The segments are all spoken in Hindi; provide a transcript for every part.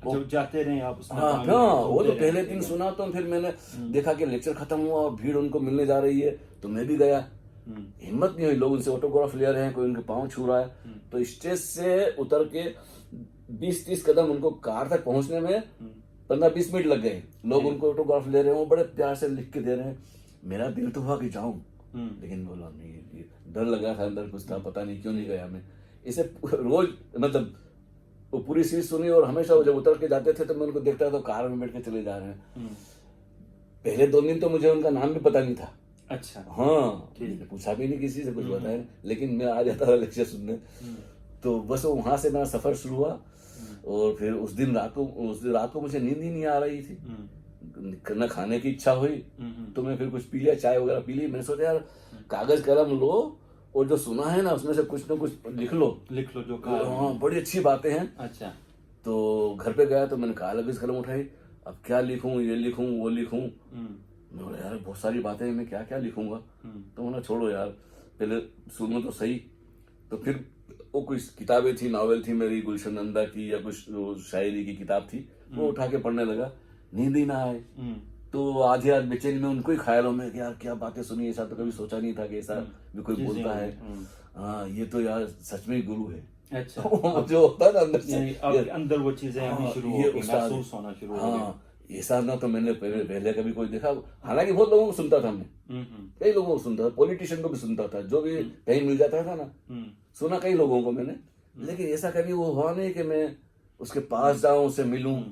जब जाते रहे आप उसमें हाँ भाग हाँ, लें, वो तो घूमते पहले रहे, दिन ठीक है। सुना, तो फिर मैंने देखा कि लेक्चर खत्म हुआ, भीड़ उनको मिलने जा रही है, तो मैं भी गया। हिम्मत नहीं हुई, लोग उनसे ऑटोग्राफ ले रहे हैं, कोई उनके पाँव छू रहा है, तो स्टेज से उतर के 20-30 कदम उनको कार तक पहुंचने में 15-20 मिनट लग गए। लोग उनको ऑटोग्राफ ले रहे हैं, वो बड़े प्यार से लिख के दे रहे हैं। मेरा दिल तो हुआ कि जाऊं, लेकिन बोला नहीं, ये डर लगा था, अंदर कुछ था, पता नहीं क्यों नहीं गया मैं। इसे रोज मतलब वो पूरी सीरीज सुनी, और हमेशा वो जब उतर के जाते थे तो मैं उनको देखता था, तो कार में बैठ के चले जा रहे हैं। पहले 2 दिन तो मुझे उनका नाम भी पता नहीं था। अच्छा। हाँ, मैंने पूछा भी नहीं किसी से, कुछ बताया नहीं, लेकिन मैं आ जाता था लेक्चर सुनने। तो बस वहां से मेरा सफर शुरू हुआ, और फिर उस दिन रात को मुझे नींद ही नहीं आ रही थी, न खाने की इच्छा हुई, तो मैं फिर कुछ पी लिया, चाय वगैरह पी ली। मैंने सोचा यार कागज कलम लो, और जो सुना है ना उसमें से कुछ ना कुछ लिख लो जो कहा। हाँ, बड़ी अच्छी बातें हैं। अच्छा। तो घर पे गया तो मैंने कागज कलम उठाई, अब क्या लिखूं, ये लिखूं वो लिखूं। मैं बोला यार बहुत सारी बातें हैं, मैं क्या क्या लिखूंगा। तो मैंने छोड़ो यार, पहले सुनो तो सही। तो फिर वो कुछ किताबें थी, नॉवेल थी मेरी, गुलशन नंदा की या कुछ शायरी की किताब थी, वो उठा के पढ़ने लगा। नींद ही ना आए, तो आधी रात बेचैनी में उनको ही ख्यालों में कि यार क्या बातें सुनी, ऐसा तो कभी सोचा नहीं था कि ऐसा भी कोई बोलता है। हाँ, ये तो यार सच में गुरु है। अच्छा। जो होता है ना अंदर से, आपके अंदर वो चीजें आनी शुरू हो गई, महसूस होना शुरू हो गया। हाँ, ऐसा ना तो मैंने पहले कभी कोई देखा। हालांकि बहुत लोगों को सुनता था मैं, कई लोगों को सुनता था, पॉलिटिशियन को भी सुनता था, जो भी कहीं मिल जाता था ना, सुना कई लोगों को मैंने। लेकिन ऐसा कभी वो हुआ नहीं कि मैं उसके पास जाऊं, उससे मिलूं,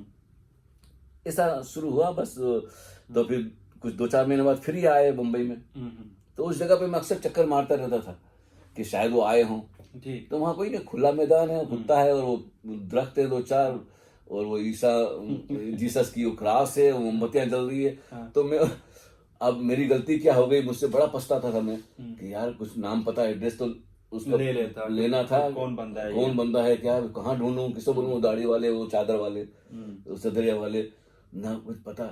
ऐसा शुरू हुआ बस। तो फिर कुछ 2-4 महीने बाद फिर ही आए मुंबई में, तो उस जगह पे मैं अक्सर चक्कर मारता रहता था कि शायद वो आए हों। तो वहाँ कोई नहीं, खुला मैदान है, कुत्ता है, और वो दरख्त है 2-4, और वो जीसस की वो क्रॉस है, वो मोमबत्तियां जल रही है। तो मैं, अब मेरी गलती क्या हो गई, मुझसे बड़ा पछताता था मैं कि यार कुछ नाम पता, एड्रेस तो उसका लेना था, कौन बंदा है क्या, कहाँ ढूंढूं, किसको बोलूं, दाढ़ी वाले, वो चादर वाले, सदरिया वाले, ना कुछ पता।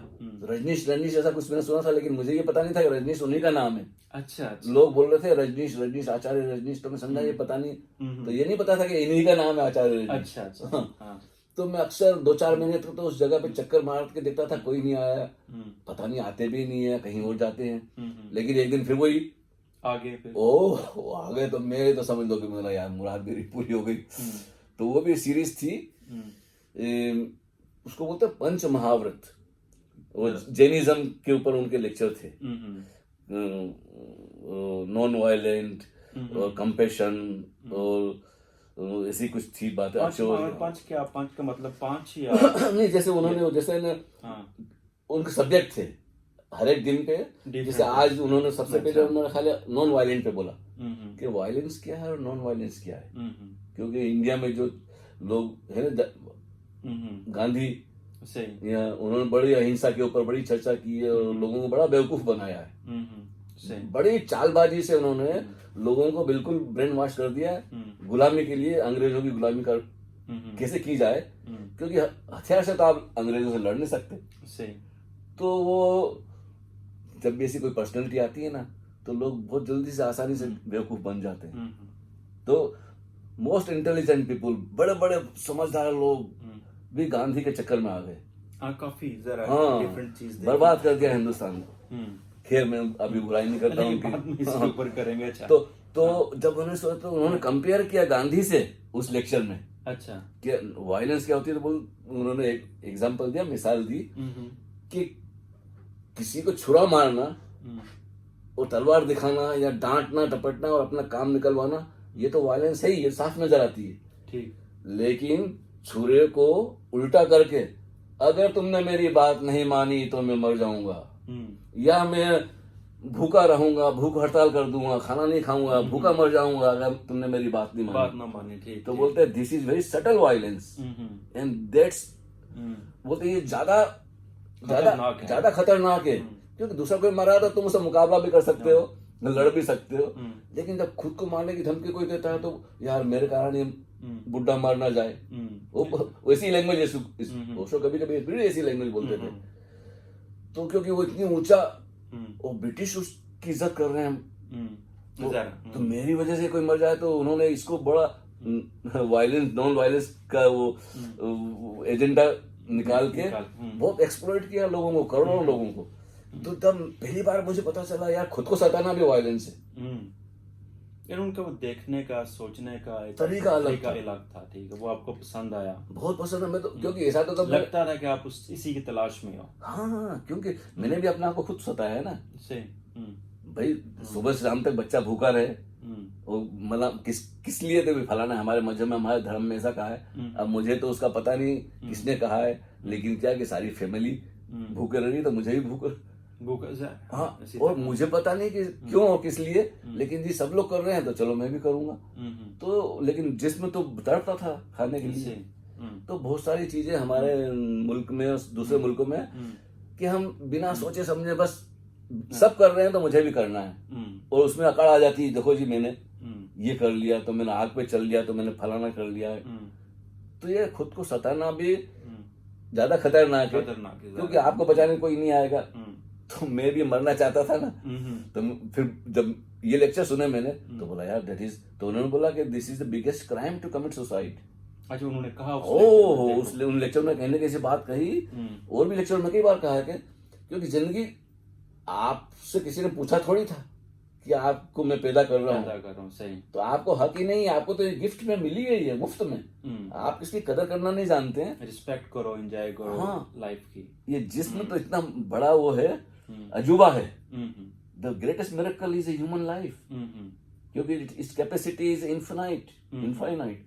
रजनीश ऐसा कुछ मैंने सुना था, लेकिन मुझे ये पता नहीं था कि रजनीश उन्हीं का नाम है। अच्छा। लोग बोल रहे थे रजनीश आचार्य रजनीश, तो मैं समझा ये पता नहीं, तो ये नहीं पता था कि इन्हीं का नाम है आचार्य रजनीश। अच्छा। तो मैं अक्सर 2-4 महीने तक तो उस जगह पे चक्कर मार के देखता था, कोई नहीं आया, पता नहीं आते भी नहीं है, कहीं और जाते हैं। लेकिन एक दिन फिर वही आगे, वो आ गए, तो मैं तो समझ लो कि मेरा यार मुराद मेरी पूरी हो गई। तो वो भी सीरीज थी, उसको बोलते हैं पंच महाव्रत, वो जैनिज्म के ऊपर उनके लेक्चर थे, नॉन वायलेंट और कंपैशन, और ऐसी कुछ थी बातें। पांच का मतलब 5 या नहीं, जैसे उन्होंने जैसे उनके सब्जेक्ट थे हर एक दिन पे, जैसे आज उन्होंने सबसे पहले उन्होंने खाली नॉन वायलेंट पे बोला कि वायलेंस क्या है और नॉन वायलेंस क्या है। क्योंकि इंडिया में जो लोग है ना, गांधी या उन्होंने बड़ी अहिंसा के ऊपर बड़ी चर्चा की है, और लोगों को बड़ा बेवकूफ बनाया है। बड़ी चालबाजी से उन्होंने लोगों को बिल्कुल ब्रेन वॉश कर दिया है, गुलामी के लिए, अंग्रेजों की गुलामी कर कैसे की जाए, क्योंकि हथियार से तो आप अंग्रेजों से लड़ नहीं सकते। तो वो जब भी ऐसी कोई पर्सनैलिटी आती है ना, तो लोग बहुत जल्दी से आसानी से बेवकूफ बन जाते हैं। तो मोस्ट इंटेलिजेंट पीपुल, बड़े बड़े समझदार लोग भी गांधी के चक्कर में आ गए। काफी जरा डिफरेंट चीज बर्बाद कर दिया हिंदुस्तान को। खैर मैं अभी बुराई नहीं करता हूँ कि करेंगे। अच्छा। तो जब उन्होंने कंपेयर किया गांधी से उस लेक्चर में, अच्छा, कि वायलेंस क्या होती है, तो उन्होंने एक एग्जांपल दिया, मिसाल दी कि किसी को छुरा मारना और तलवार दिखाना या डांटना टपटना और अपना काम निकलवाना, ये तो वायलेंस है ही, ये साफ नजर आती है। ठीक। लेकिन छुरे को उल्टा करके, अगर तुमने मेरी बात नहीं मानी तो मैं मर जाऊंगा, या मैं भूखा रहूंगा, भूख हड़ताल कर दूंगा, खाना नहीं खाऊंगा, भूखा मर जाऊंगा अगर तुमने मेरी बात नहीं मानी। तो बोलते हैं this is very subtle violence, and that's, बोलते ये ज्यादा खतरनाक है, क्योंकि दूसरा कोई मारा तो तुम उससे मुकाबला भी कर सकते हो, लड़ भी सकते हो, लेकिन जब खुद को मारने की धमकी कोई देता है तो यार मेरे कारण ये बुड्ढा मार ना जाए, वो वैसी लैंग्वेज, ओशो कभी कभी ऐसी लैंग्वेज बोलते थे। तो क्योंकि वो इतनी ऊंचा, वो ब्रिटिश उसकी इज्जत कर रहे हैं, तो मेरी वजह से कोई मर जाए, तो उन्होंने इसको बड़ा वायलेंस, नॉन वायलेंस का वो एजेंडा निकाल के बहुत एक्सप्लॉइट किया लोगों को, करोड़ों लोगों को। तो तब पहली बार मुझे पता चला यार खुद को सताना भी वायलेंस है। यार उनका वो देखने का, सोचने का एक तरीका अलग था। ठीक है, वो आपको पसंद आया? बहुत पसंद है। मैं तो क्योंकि ऐसा तो तब लगता था कि आप इसी की तलाश में हो। हाँ, क्योंकि मैंने भी अपने आप को खुद सताया है ना। से भाई सुबह से शाम तक बच्चा भूखा रहे, और मतलब किस लिए तो भी फलाना हमारे मजहब में, हमारे धर्म में ऐसा कहा है। अब मुझे तो उसका पता नहीं किसने कहा है, लेकिन क्या कि सारी फैमिली भूखे रही, तो मुझे भी भूख। हाँ, और मुझे पता नहीं कि क्यों और किस लिए, लेकिन जी सब लोग कर रहे हैं तो चलो मैं भी करूंगा। तो लेकिन जिसमें तो तड़पता था खाने के लिए। तो बहुत सारी चीजें हमारे मुल्क में और दूसरे मुल्कों में कि हम बिना सोचे समझे बस सब कर रहे हैं तो मुझे भी करना है, और उसमें अकड़ आ जाती है, देखो जी मैंने ये कर लिया, तो मैंने आग पे चल लिया, तो मैंने फलाना कर लिया है। तो ये खुद को सताना भी ज्यादा खतरनाक है, क्योंकि आपको बचाने कोई नहीं आएगा। तो मैं भी मरना चाहता था ना। तो फिर जब ये लेक्चर सुने मैंने तो बोला यार दैट इज, तो उन्होंने बोला कि this is the biggest crime to commit suicide. अच्छा, उन्होंने कहा उन लेक्चर में कहने की ऐसी बात कही, और भी लेक्चर में कई बार कहा है कि क्योंकि जिंदगी आपसे किसी ने पूछा थोड़ी था कि आपको मैं पैदा कर रहा हूँ, सही। तो आपको हक ही नहीं है, आपको तो ये गिफ्ट में मिली गई है मुफ्त में। आप इसकी कदर करना नहीं जानते हैं। रिस्पेक्ट करो, एंजॉय करो। हाँ, लाइफ की। ये जिस्म तो इतना बड़ा वो है, अजूबा है। The greatest miracle is a human life, क्योंकि इट्स कैपेसिटी इज इनफाइनाइट।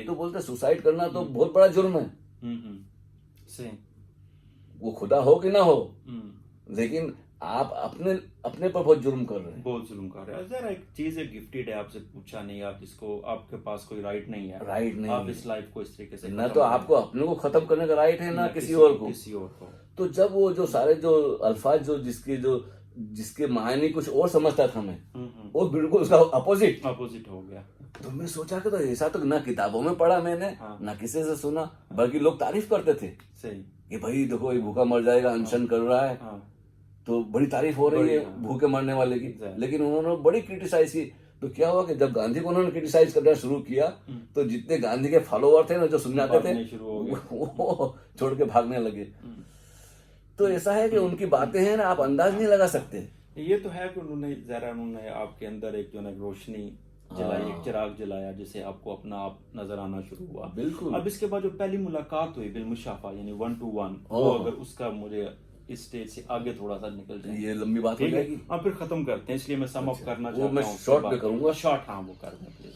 तो बोलते सुसाइड करना तो बहुत बड़ा जुर्म है, वो खुदा हो कि ना हो, लेकिन आप अपने पर बहुत जुर्म कर रहे हैं। बहुत जुर्म कर रहे हैं। जरा एक चीज है, गिफ्टेड है, आपसे पूछा नहीं, आप जिसको, आपके पास कोई राइट नहीं है, आप इस लाइफ को इस तरीके से ना तो आपको अपने को खत्म करने का राइट है, ना किसी और को। तो जब वो जो सारे जो अल्फाज जिसके मायने कुछ और समझता था मैं, वो बिल्कुल उसका अपोजिट हो गया। तो मैं सोचा कि तो ऐसा तो ना किताबों में पढ़ा मैंने, ना किसी से सुना, बल्कि लोग तारीफ करते थे। सही कि भाई देखो ये भूखा मर जाएगा, अनशन कर रहा है, तो बड़ी तारीफ हो रही है भूखे मरने वाले की। लेकिन उन्होंने बड़ी क्रिटिसाइज की। तो क्या हुआ कि जब गांधी को उन्होंने क्रिटिसाइज करना शुरू किया, तो जितने गांधी के फॉलोअर थे ना, जो सुनने आते थे, वो छोड़ के भागने लगे। तो ऐसा है कि उनकी बातें हैं ना, आप अंदाज नहीं लगा सकते। ये तो है कि उन्होंने आपके अंदर एक जो है रोशनी जलाई, एक चिराग जलाया, जिसे आपको अपना आप नजर आना शुरू हुआ। बिल्कुल। अब इसके बाद जो पहली मुलाकात हुई बिलमुशाफा, यानी 1 to 1, वो अगर उसका मुझे इस स्टेज से आगे थोड़ा सा निकल जाए, ये लंबी बात हो जाएगी। अब फिर खत्म करते हैं, इसलिए मैं सम अप करना चाहता हूँ। मैं शॉर्ट में करूंगा। शॉर्ट, हाँ वो कर दें प्लीज,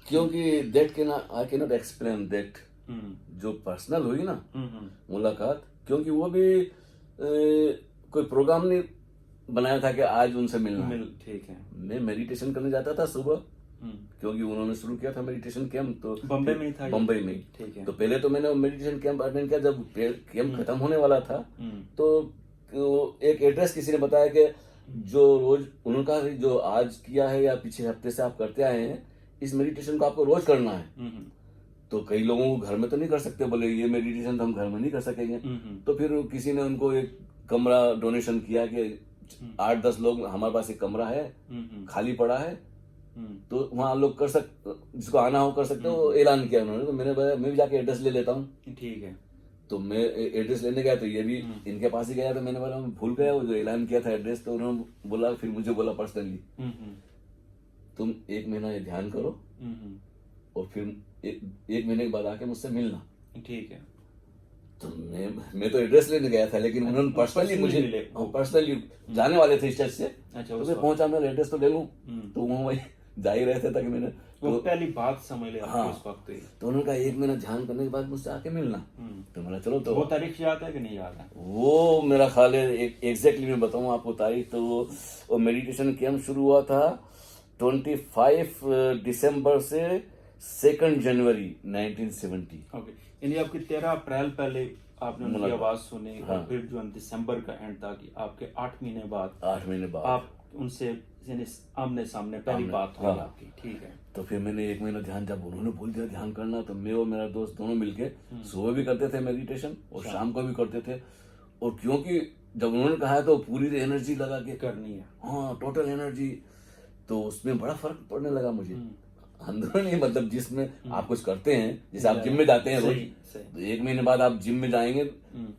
क्योंकि I can not explain that. जो पर्सनल हुई ना मुलाकात, क्योंकि वो भी कोई प्रोग्राम नहीं बनाया था कि आज उनसे मिलना। ठीक है। मैं मेडिटेशन करने जाता था सुबह, क्योंकि उन्होंने शुरू किया था मेडिटेशन कैंप, तो बम्बई में ही था। बम्बई में। ठीक है। तो पहले तो मैंने मेडिटेशन कैंप अटेंड किया। जब कैंप खत्म होने वाला था, तो एक एड्रेस किसी ने बताया कि जो रोज उन्होंने कहा जो आज किया है या पिछले हफ्ते से आप करते आए हैं, इस मेडिटेशन को आपको रोज करना है। तो कई लोगों को घर में तो नहीं कर सकते, बोले ये मेडिटेशन तो हम घर में नहीं कर सकेंगे। तो फिर किसी ने उनको एक कमरा डोनेशन किया कि 8-10 लोग, हमारे पास एक कमरा है खाली पड़ा है, तो वहाँ लोग कर सकते, जिसको आना हो कर सकते हो। ऐलान किया उन्होंने, तो मैं भी जाके एड्रेस ले लेता हूँ। ठीक है। तो मैं एड्रेस लेने गया, तो ये भी इनके पास ही गया। तो मैंने बोला मैं भूल गया वो जो ऐलान किया था एड्रेस। तो उन्होंने बोला, फिर मुझे बोला पर्सनली, तुम 1 महीना ये ध्यान करो, और फिर 1 महीने के बाद आके मुझसे मिलना। ठीक है। तो मैं तो एड्रेस लेने गया था, लेकिन उन्होंने पर्सनली मुझे पर्सनली जाने वाले थे स्टेज से। अच्छा, तो मैं पहुंचा, मैं एड्रेस तो ले लूं, तो वो वही जा ही रहे थे ताकि मैंने वो पहली बात समझ लिया। हाँ, उस वक्त तो उन्होंने कहा 1 महीना ध्यान करने के बाद मुझसे आके मिलना। तो मैंने चलो। तो वो तारीख याद है कि नहीं याद है? वो मेरा ख्याल है एग्जैक्टली मैं बताऊं आपको तारीख, तो वो मेडिटेशन कैंप शुरू हुआ था 25 दिसंबर से 2 जनवरी 1970। ओके, यानी आपकी 13 अप्रैल पहले आपने उनकी आवाज सुनी। हाँ। और फिर जो दिसंबर का एंड था कि आपके 8 महीने बाद आप उनसे आमने सामने पहली बात हुई आपकी। ठीक है। तो फिर मैंने 1 महीना ध्यान, जब उन्होंने बोल दिया ध्यान करना, तो मैं और मेरा दोस्त दोनों मिलके सुबह भी करते थे मेडिटेशन और शाम को भी करते थे। और क्योंकि जब उन्होंने कहा तो पूरी एनर्जी लगा के करनी है, हाँ टोटल एनर्जी, तो उसमें बड़ा फर्क पड़ने लगा मुझे। अंदरूनी मतलब जिसमें आप कुछ करते हैं, जैसे आप जिम में जाते हैं रोज, तो 1 महीने बाद आप जिम में जाएंगे,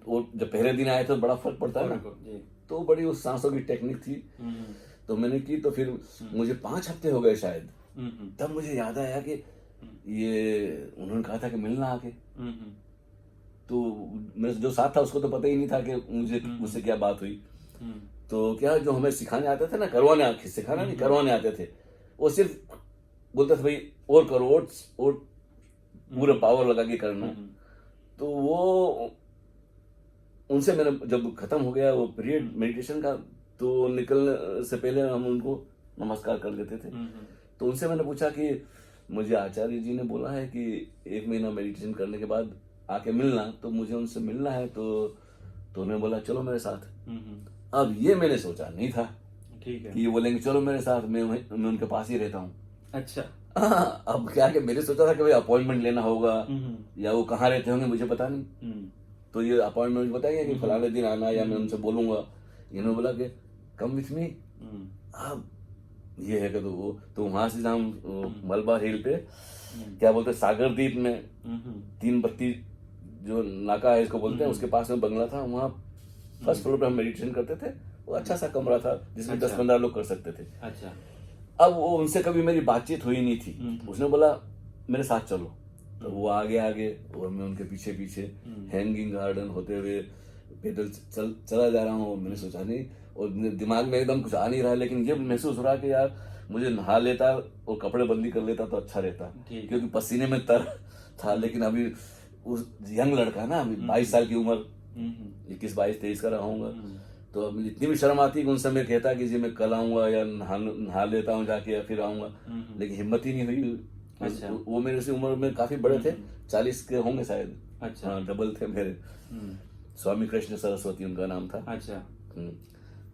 और जब पहले दिन आए तो बड़ा फर्क पड़ता है ना। तो बड़ी उस सांसों की टेक्निक थी, तो मैंने की। तो फिर मुझे 5 हफ्ते हो गए शायद, तब मुझे याद आया कि ये उन्होंने कहा था कि मिलना आके। तो मेरे जो साथ था उसको तो पता ही नहीं था कि मुझे उससे क्या बात हुई। तो क्या जो हमें सिखाने आते थे ना, सिखाना नहीं, करवाने आते थे, वो सिर्फ बोलते थे भाई और करो, और पूरा पावर लगा के करना। तो वो उनसे मैंने जब खत्म हो गया वो पीरियड मेडिटेशन का, तो निकलने से पहले हम उनको नमस्कार कर देते थे। तो उनसे मैंने पूछा कि मुझे आचार्य जी ने बोला है कि 1 महीना मेडिटेशन करने के बाद आके मिलना, तो मुझे उनसे मिलना है। तो उन्होंने बोला चलो मेरे साथ। अब ये मैंने सोचा नहीं था, ठीक है, कि ये बोलेंगे चलो मेरे साथ, मैं उनके पास ही रहता हूँ। अच्छा। अब क्या कि मैंने सोचा था कि भाई अपॉइंटमेंट लेना होगा, या वो कहाँ रहते होंगे मुझे पता नहीं। तो ये अपॉइंटमेंट बताएंगे कि फलाने दिन आना, या मैं उनसे बोलूंगा। इन्होंने बोला कि कम विथ मी। अब ये है कि तो वहां से हम मलबार हिल पे, क्या बोलते हैं, सागर द्वीप में 3 बत्ती जो नाका है इसको बोलते हैं, उसके पास में बंगला था। वहाँ फर्स्ट फ्लोर पे हम मेडिटेशन करते थे। वो अच्छा सा कमरा था जिसमें 10-15 लोग कर सकते थे। अच्छा। अब वो उनसे कभी मेरी बातचीत हुई नहीं थी। उसने बोला मेरे साथ चलो, तो वो आगे और मैं उनके पीछे हैंगिंग गार्डन होते हुए पैदल चला जा रहा हूँ। मैंने सोचा नहीं, और दिमाग में एकदम कुछ आ नहीं रहा, लेकिन ये महसूस हो रहा कि यार मुझे नहा लेता और कपड़े बंदी कर लेता तो अच्छा रहता, क्योंकि पसीने में तर था। लेकिन अभी उस यंग लड़का ना, अभी 22 साल की उम्र, 21-22-23 का रहा हूँगा। तो अब इतनी भी शर्म आती कि उन समय कहता कि जी मैं कल आऊंगा, या नहा लेता हूँ जाके, या फिर आऊंगा, लेकिन हिम्मत ही नहीं हुई। अच्छा। वो मेरे से उम्र में काफी बड़े थे, 40 के होंगे शायद। अच्छा। हाँ, डबल थे मेरे। स्वामी कृष्ण सरस्वती उनका नाम था। अच्छा।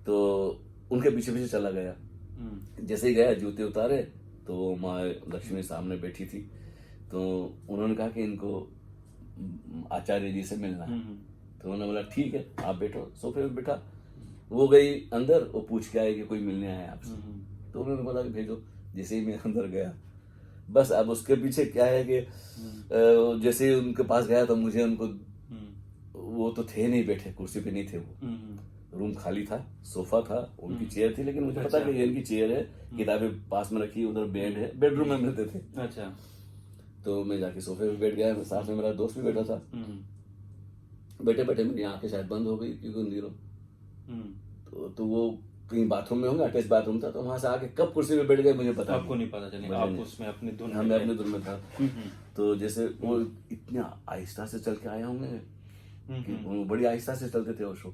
तो उनके पीछे चला गया। जैसे ही गया, जूते उतारे, तो माँ लक्ष्मी सामने बैठी थी। तो उन्होंने कहा कि इनको आचार्य जी से मिलना है। तो उन्होंने बोला ठीक है आप बैठो। सोफे पे बैठा, वो गई अंदर, वो पूछ के आए कि कोई मिलने आया आपसे। तो उन्होंने बोला कि भेजो। जैसे ही मैं अंदर गया, बस अब उसके पीछे क्या है कि जैसे ही उनके पास गया तो मुझे उनको, वो तो थे नहीं, बैठे कुर्सी पे नहीं थे वो। रूम खाली था, सोफा था, उनकी चेयर थी, लेकिन मुझे पता कि ये इनकी चेयर है, किताबें पास में रखी, उधर बेड है, बेडरूम में मिलते थे। अच्छा। तो मैं जाके सोफे पे बैठ गया, साथ में मेरा दोस्त भी बैठा था। बैठे बैठे मेरी आंखें शायद बंद हो गई, क्योंकि अंधेरों। तो वो कहीं बाथरूम में होंगे, अटैच बाथरूम था। तो वहां से आके कब कुर्सी पे बैठ गए मुझे पता आपको नहीं पता चला, आप उसमें अपनी धुन में, मैं अपनी धुन में था। तो जैसे वो इतना आहिस्ता से चल के आए होंगे, वो बड़ी आहिस्ता से चलते थे वो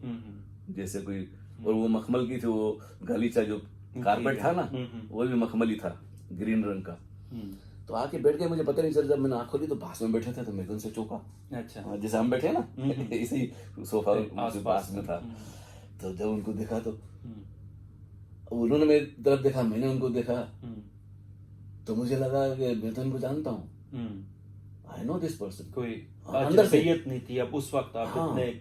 जैसे कोई, और वो मखमल की थी, वो गालीचा जो कारपेट था ना, वो भी मखमली था, ग्रीन रंग का। तो आके बैठ गए, मुझे पता नहीं चला। जब मैंने आंख खोली तो पास में बैठे थे, तो मैं उनसे चौंका। अच्छा। जैसे हम बैठे ना, इसी सोफा पास में था। तो जब उनको देखा तो उन्होंने मेरी तरफ देखा, मैंने उनको देखा। तो मुझे लगा कि मैं तो इनको जानता हूँ, आई नो दिस पर्सन। कोई अंदर से नहीं थी अब उस वक्त, आप इतने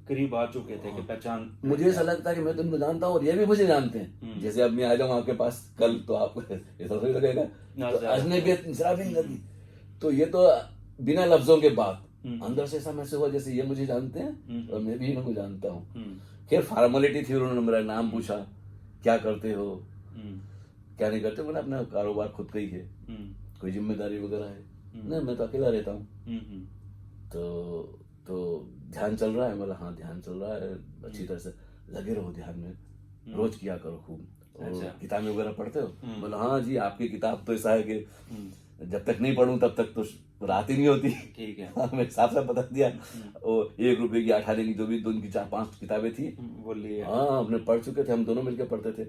करीब आ चुके थे कि पहचान। मुझे ऐसा लगता है कि मैं तो इनको जानता हूँ और ये भी मुझे जानते हैं। जैसे अब मैं आ जाऊँ आपके पास कल, तो आपको ऐसा थोड़ी लगेगा। तो अजनबियत जरा भी नहीं लगी। तो ये तो बिना लफ्जों के बात, अंदर से ऐसा महसूस हुआ जैसे ये मुझे जानते हैं और मैं भी इनको जानता हूँ। खैर फॉर्मेलिटी थी, उन्होंने मेरा नाम पूछा, क्या करते हो, क्या नहीं करते। मैंने अपना कारोबार खुद का ही है, कोई जिम्मेदारी वगैरह है नहीं, मैं तो अकेला रहता हूँ। तो ध्यान चल रहा है। बोला हाँ ध्यान चल रहा है, अच्छी तरह से लगे रहो ध्यान में, रोज किया करो खूब। अच्छा। किताबें वगैरह पढ़ते हो? बोला हाँ जी, आपकी किताब तो ऐसा है कि जब तक नहीं पढ़ूं तब तक तो रात ही नहीं होती। ठीक है। हाँ, मैं साफ साफ बता दिया। वो 1 रुपए की 8 आने की जो भी उनकी 4-5 किताबें थी, बोलिए। हाँ, हमने पढ़ चुके थे, हम दोनों मिलकर पढ़ते थे।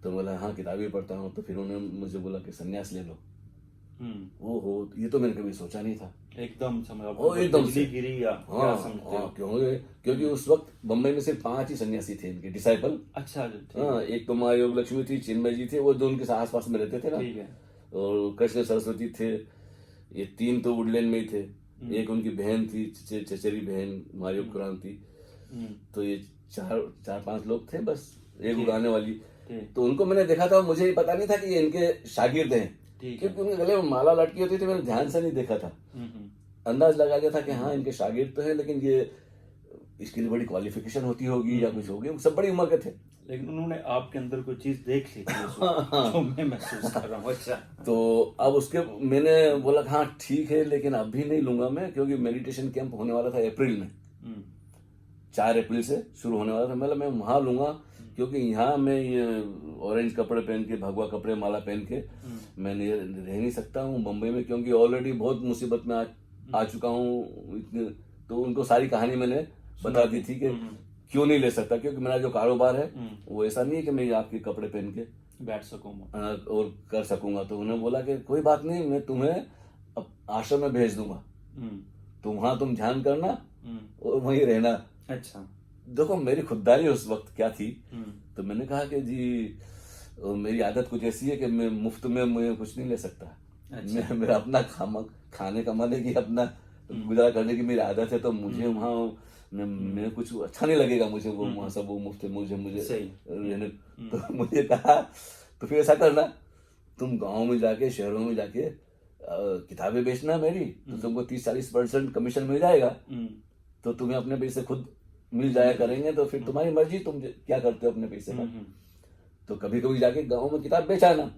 तो बोला हाँ किताबें पढ़ता हूँ। तो फिर उन्होंने मुझे बोला कि संन्यास ले लो। ओहो, ये तो मैंने कभी सोचा नहीं था। एकदम एकदम से गिरी या क्या समझते हो? क्योंकि उस वक्त बम्बई में सिर्फ 5 ही सन्यासी थे इनके डिसाइपल। अच्छा। हाँ, एक तो माँ योग लक्ष्मी थी, चिन्मय जी थे, वो जो उनके आस पास में रहते थे ना। ठीक है। और कृष्ण सरस्वती थे, ये 3 तो वुडलैंड में ही थे। एक उनकी बहन थी, चचेरी बहन माँ योग क्रांति। तो ये 4-5 लोग थे बस, एक उड़ाने वाली। तो उनको मैंने देखा था, मुझे पता नहीं था कि ये इनके शागिर्द हैं। ठीक है। क्योंकि उनके गले में माला लटकी होती थी, मैंने ध्यान से नहीं देखा था, अंदाज लगा दिया था कि हाँ इनके शागिर्द तो है, लेकिन ये इसके लिए बड़ी क्वालिफिकेशन होती होगी या कुछ होगी, सब बड़ी उम्र के थे। लेकिन उन्होंने आपके अंदर कोई चीज देख ली थी जो मैं महसूस कर रहा हूँ। अच्छा। तो अब उसके मैंने बोला हाँ ठीक है, लेकिन अभी नहीं लूंगा मैं, क्योंकि मेडिटेशन कैंप होने वाला था अप्रैल में, 4 अप्रैल से शुरू होने वाला था। मैं वहां लूंगा, क्योंकि यहाँ मैं ये ऑरेंज कपड़े पहन के, भगवा कपड़े, माला पहन के मैं रह नहीं सकता हूँ मुंबई में, क्योंकि ऑलरेडी बहुत मुसीबत में आ चुका हूँ। तो उनको सारी कहानी मैंने बता दी थी कि क्यों नहीं ले सकता, क्योंकि मेरा जो कारोबार है वो ऐसा नहीं है कि मैं आपके कपड़े पहन के बैठ सकूंगा और कर सकूंगा। तो उन्होंने बोला कि कोई बात नहीं, मैं तुम्हें आश्रम में भेज दूंगा, तुम वहां तुम ध्यान करना और वहीं रहना। अच्छा। देखो मेरी खुददारी उस वक्त क्या थी, तो मैंने कहा कि जी मेरी आदत कुछ ऐसी है कि मैं मुफ्त में मैं कुछ नहीं ले सकता। अच्छा। मेरा अपना खाने कमाने की, अपना गुजारा करने की मेरी आदत है, तो मुझे वहाँ मैं कुछ अच्छा नहीं लगेगा मुझे, वो वहाँ सब वो मुफ्त मुझे रहने। तो मुझे कहा तो फिर ऐसा करना, तुम गाँव में जाके, शहरों में जाके किताबें बेचना मेरी, तो तुमको 30-40% कमीशन मिल जाएगा, तो तुम्हें अपने पैसे खुद मिल जाया करेंगे, तो फिर तुम्हारी मर्जी, तुम क्या करते हो अपने पैसे का। तो कभी कभी जाके गाँव में किताब बेचाना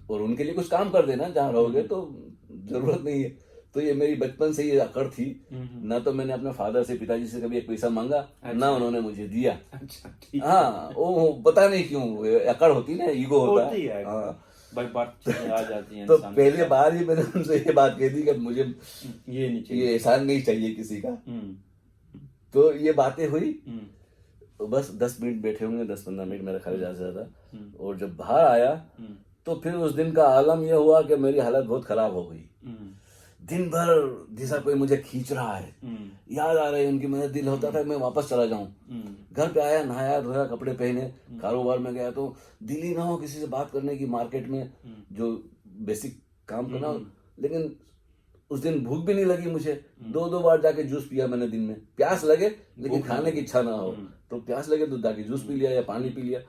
और उनके लिए कुछ काम कर देना जहाँ रहोगे, तो जरूरत नहीं है। तो ये मेरी बचपन से ये अकड़ थी, ना तो मैंने अपने फादर से, पिताजी से कभी एक पैसा मांगा। अच्छा। ना उन्होंने मुझे दिया। अच्छा, हाँ, वो पता नहीं क्यों अकड़ होती ना, ईगो होता है। हाँ, आ जाती है। तो पहले बार ही मैंने उनसे ये बात कह दी कि मुझे ये नहीं चाहिए, ये एहसान नहीं चाहिए किसी का। तो ये बातें हुई, तो बस 10 मिनट बैठे होंगे, 10-15 मिनट मेरा ख्याल ज्यादा से ज्यादा। और जब बाहर आया तो फिर उस दिन का आलम यह हुआ कि मेरी हालत बहुत खराब हो गई। दिन भर जैसा कोई मुझे खींच रहा है, याद आ रही है उनकी, मेरा दिल होता था मैं वापस चला जाऊं। घर पे आया, नहाया धोया, कपड़े पहने, कारोबार में गया, तो दिल ही ना हो किसी से बात करने की, मार्केट में जो बेसिक काम करना। लेकिन उस दिन भूख भी नहीं लगी मुझे, 2 बार जाके जूस पिया मैंने दिन में। प्यास लगे लेकिन खाने की इच्छा ना हो, तो प्यास लगे तो जाके जूस पी लिया या पानी पी लिया।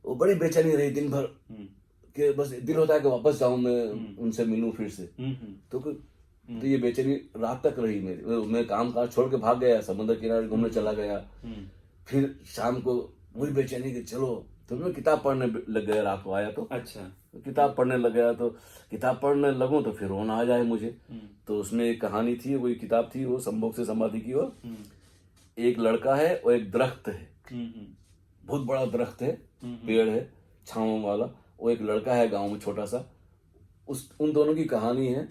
वो बड़ी बेचैनी रही दिन भर कि बस दिल होता है कि वापस जाऊं मैं, उनसे मिलूं फिर से। तो ये बेचैनी रात तक रही मेरी। मैं काम काज छोड़ के भाग गया, समुद्र किनारे घूमने चला गया। फिर शाम को वही बेचैनी कि चलो, तो मैं किताब पढ़ने लग गया। रात को आया तो अच्छा किताब पढ़ने लग गया, तो किताब पढ़ने लगूं तो फिर रोना आ जाए मुझे। तो उसमें एक कहानी थी, वही किताब थी, वो संभोग से समाधि की ओर। एक लड़का है और एक दरख्त है, बहुत बड़ा दरख्त है, पेड़ है छांव वाला। वो एक लड़का है गांव में छोटा सा, उन दोनों की कहानी है।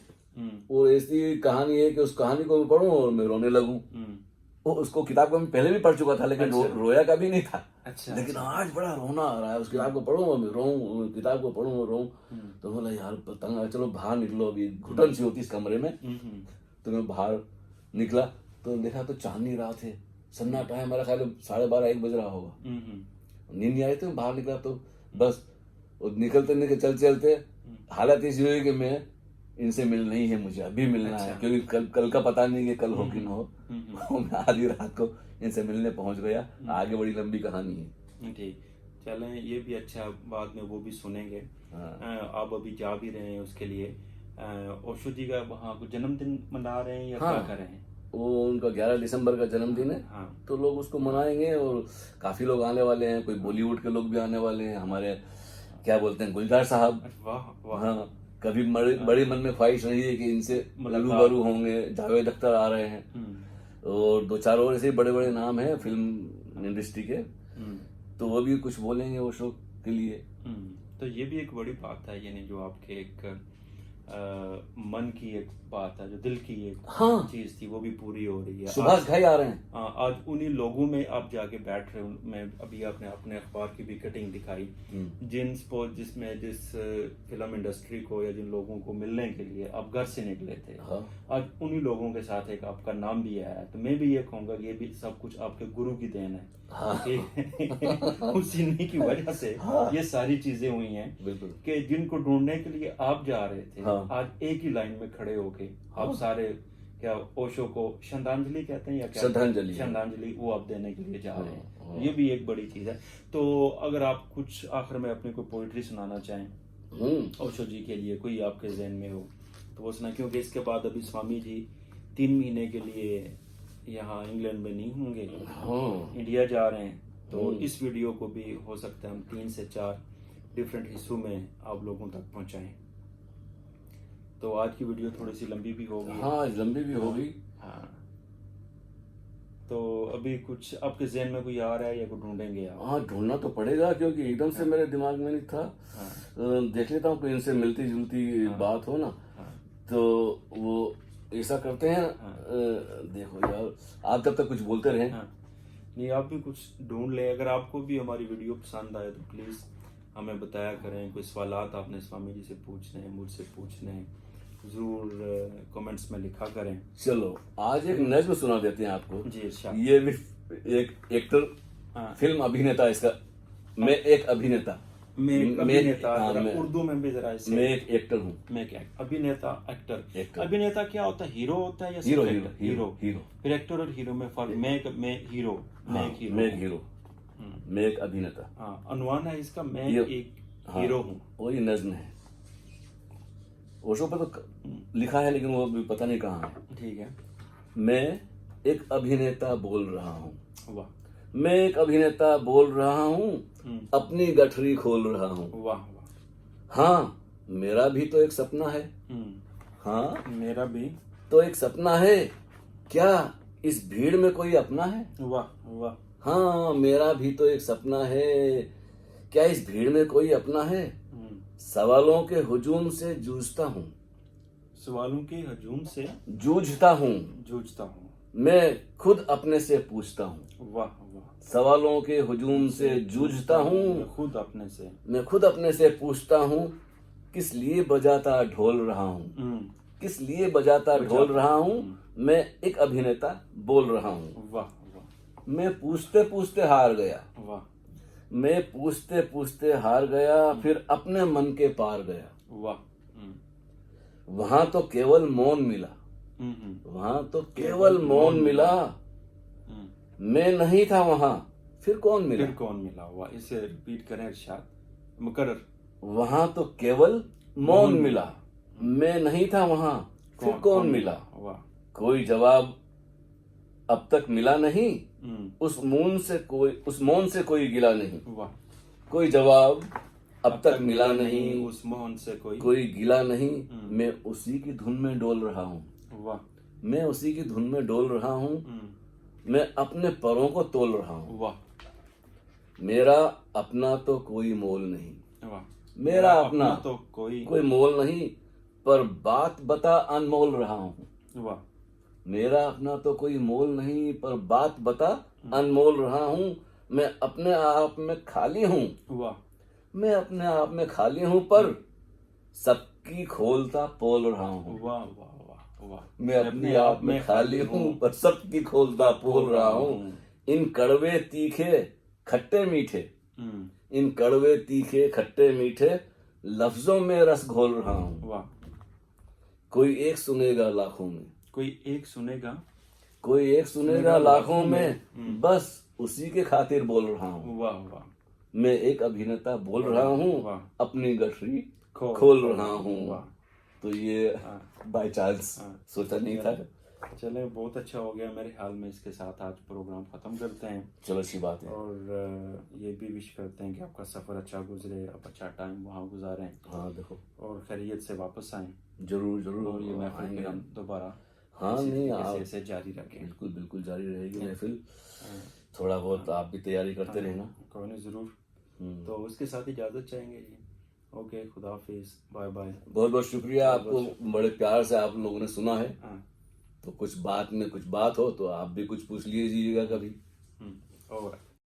और ऐसी कहानी है कि उस कहानी को मैं पढ़ूं और मैं रोने लगूं। वो उसको किताब को मैं पहले भी पढ़ चुका था, लेकिन रोया कभी नहीं था। अच्छा, लेकिन आज बड़ा रोना आ रहा है, उस किताब को पढ़ूं और मैं रोऊं, किताब को पढ़ूं और रोऊं। तो बोला यार तंग, चलो बाहर निकलो, अभी घुटन सी होती इस कमरे में। तो मैं बाहर निकला तो देखा तो चांदनी रात है, सन्नाटा है, मेरा ख्याल 12:30-1 बज रहा होगा। नींद नहीं आई, तो बाहर निकला तो बस निकलते चलते हालत ऐसी हुई कि मैं इनसे मिलना ही है, मुझे अभी मिलना है, क्योंकि कल का पता नहीं कि कल हो कि न हो। मैं आधी रात को इनसे मिलने पहुंच गया। आगे बड़ी लंबी कहानी है। ठीक, चलें, ये भी अच्छा, बाद में वो भी सुनेंगे। आप अभी जा भी रहे हैं उसके लिए, ओशो जी का वहाँ कुछ जन्मदिन मना रहे हैं या क्या कर रहे हैं? वो उनका 11 दिसंबर का जन्मदिन है। तो लोग उसको मनाएंगे और काफी लोग आने वाले हैं, कोई बॉलीवुड के लोग भी आने वाले हैं, हमारे क्या बोलते हैं गुलजार साहब। हाँ, कभी बड़ी मन में ख्वाहिश रही है कि इनसे रूबरू होंगे। जावेद अख्तर आ रहे हैं और 2-4 और ऐसे बड़े बड़े नाम हैं फिल्म इंडस्ट्री के, तो वो भी कुछ बोलेंगे वो शो के लिए। तो ये भी एक बड़ी बात है, यानी जो आपके एक मन की एक बात है, जो दिल की एक चीज थी, वो भी पूरी हो रही है। सुभाष घई आ रहे हैं। आज उन्हीं लोगों में आप जाके बैठ रहे हो। मैं अभी आपने अपने अखबार की भी कटिंग दिखाई, जिस फिल्म इंडस्ट्री को या जिन लोगों को मिलने के लिए आप घर से निकले थे, आज उन्हीं लोगों के साथ एक आपका नाम भी आया है। तो मैं भी ये कहूंगा कि ये भी सब कुछ आपके गुरु की देन है। उसी की वजह से ये सारी चीजें हुई हैं कि जिनको ढूंढने के लिए आप जा रहे थे, आज एक ही लाइन में खड़े होके आप सारे क्या ओशो को श्रद्धांजलि कहते हैं या क्या, श्रद्धांजलि वो आप देने के लिए जा रहे हैं। ये भी एक बड़ी चीज है। तो अगर आप कुछ आखिर में अपनी कोई पोइट्री सुनाना चाहें। ओशो जी के लिए कोई आपके जहन में हो तो वो सुना, क्योंकि इसके बाद अभी स्वामी जी 3 महीने के लिए यहाँ इंग्लैंड में नहीं होंगे, इंडिया जा रहे हैं। तो इस वीडियो को भी हो सकता है हम 3 से 4 डिफरेंट हिस्सों में आप लोगों तक पहुँचाएँ। तो आज की वीडियो थोड़ी सी लंबी भी होगी। हाँ, लंबी भी होगी। हाँ, तो अभी कुछ आपके जहन में कोई आ रहा है या कोई ढूंढेंगे आप? हाँ, ढूंढना तो पड़ेगा, क्योंकि एकदम से मेरे दिमाग में नहीं था। देख लेता हूँ कोई इनसे मिलती जुलती बात हो ना। तो वो ऐसा करते हैं। देखो यार, आप जब तक कुछ बोलते रहे। नहीं, आप भी कुछ ढूंढ लें। अगर आपको भी हमारी वीडियो पसंद आए तो प्लीज़ हमें बताया करें। कोई सवालात आपने स्वामी जी से पूछने हैं, मुझसे पूछने हैं, जरूर कमेंट्स में लिखा करें। चलो आज एक नज्म सुना देते हैं आपको जी। इरशाद। ये भी एक एक्टर, फिल्म अभिनेता, इसका मैं एक अभिनेता, मैं एक अभिनेता, उर्दू में भी जरा इसे। मैं एक एक्टर हूँ। मैं क्या अभिनेता, एक्टर। अभिनेता क्या होता है? हीरो होता है या हीरो? हीरो। फिर एक्टर और हीरो में फर्क। मैं हीरो। मैं एक अभिनेता। हाँ, अनुमान है इसका। मैं एक हीरो हूँ। वही नज्म है। ओशो पर तो लिखा है, लेकिन वो भी पता नहीं कहाँ है। ठीक है। मैं एक अभिनेता बोल रहा हूँ। वाह। मैं एक अभिनेता बोल रहा हूँ, अपनी गठरी खोल रहा हूँ। वाह। हाँ, मेरा भी तो एक सपना है। हाँ, मेरा भी तो एक सपना है। क्या इस भीड़ में कोई अपना है? वाह। हाँ, मेरा भी तो एक सपना है। क्या इस भीड़ में कोई अपना है? सवालों के हुजूम से जूझता हूँ। सवालों के हजूम से जूझता हूँ। मैं खुद अपने से पूछता हूँ। वाह। सवालों के हुजूम से जूझता हूँ। मैं खुद अपने से पूछता हूँ, किस लिए बजाता ढोल रहा हूँ? किस लिए बजाता ढोल रहा हूँ? मैं एक अभिनेता बोल रहा हूँ। वाह। मैं पूछते पूछते हार गया। वाह। मैं पूछते पूछते हार गया, फिर अपने मन के पार गया। वाह। वहां तो केवल मौन मिला। वहां तो केवल मौन मिला। मैं नहीं था वहां, फिर कौन मिला? हुआ। इसे रिपीट करें इरशाद। मुकर्रर। वहां तो केवल मौन मिला। मैं नहीं था वहां, फिर कौन मिला? वाह। कोई जवाब अब तक मिला नहीं। उस मौन से कोई गिला नहीं। वाह। कोई जवाब अब तक मिला नहीं। उस मौन से कोई गिला नहीं। मैं उसी की धुन में डोल रहा हूँ। वाह। मैं उसी की धुन में डोल रहा हूँ। मैं अपने परों को तोल रहा हूँ। वाह। मेरा अपना तो कोई मोल नहीं। वाह। मेरा अपना तो कोई मोल नहीं, पर बात बता अनमोल रहा हूँ। वाह। मेरा अपना तो कोई मोल नहीं, पर बात बता अनमोल रहा हूँ। मैं अपने आप में खाली हूँ। वाह। मैं अपने आप में खाली हूँ, पर सबकी खोलता पोल रहा हूँ। वाह। मैं अपने आप में खाली हूँ, पर सबकी खोलता पोल रहा हूँ। इन कड़वे तीखे खट्टे मीठे लफ्जों में रस घोल रहा हूँ। वाह। कोई एक सुनेगा लाखों में। कोई एक सुनेगा लाखों में, बस उसी के खातिर बोल रहा हूँ। वाह। मैं एक अभिनेता बोल रहा हूँ, अपनी गठरी खोल रहा हूँ। तो ये बाय चांस सोचा नहीं था। चले, बहुत अच्छा हो गया मेरे ख्याल में। इसके साथ आज प्रोग्राम खत्म करते हैं। चलो, अच्छी बात है। और ये भी विश करते हैं कि आपका सफर अच्छा गुजरे, आप अच्छा टाइम वहाँ गुजारें। हाँ, देखो, और खैरियत से वापस आएं। जरूर। और ये महफिल भी हम दोबारा नहीं, आप ऐसे जारी रखें। बिल्कुल जारी रहेगी महफिल। थोड़ा बहुत आप भी तैयारी करते रहना। कोई नहीं, जरूर। तो उसके साथ इजाजत चाहेंगे जी। ओके, खुदा हाफिज, बाय बाय। बहुत बहुत शुक्रिया आपको, बड़े प्यार से आप लोगों ने सुना है। तो कुछ बात हो तो आप भी कुछ पूछ लीजिएगा कभी। और